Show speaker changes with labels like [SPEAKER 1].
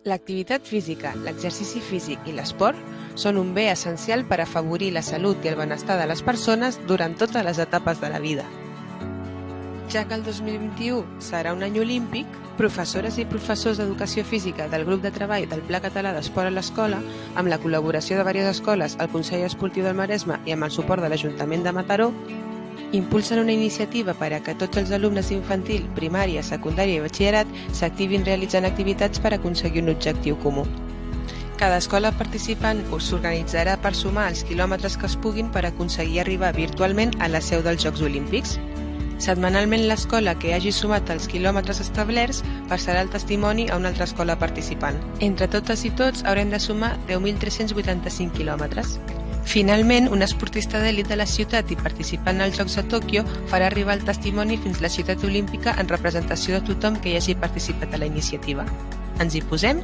[SPEAKER 1] L'activitat física, l'exercici físic i l'esport són un bé essencial per afavorir la salut i el benestar de les persones durant totes les etapes de la vida. Ja que el 2021 serà un any olímpic, professores i professors d'educació física del grup de treball del Pla Català d'Esport a l'Escola, amb la col·laboració de diverses escoles, el Consell Esportiu del Maresme i amb el suport de l'Ajuntament de Mataró, impulsen una iniciativa per a que tots els alumnes d'infantil, primària, secundària i batxillerat s'activin realitzant activitats per aconseguir un objectiu comú. Cada escola participant s'organitzarà per sumar els quilòmetres que es puguin per aconseguir arribar virtualment a la seu dels Jocs Olímpics. Setmanalment l'escola que hagi sumat els quilòmetres establerts passarà el testimoni a una altra escola participant. Entre totes i tots haurem de sumar 10.385 quilòmetres. Finalment, un esportista d'elit de la ciutat i participant als Jocs de Tòquio farà arribar el testimoni fins a la ciutat olímpica en representació de tothom que hi hagi participat a la iniciativa. Ens hi posem?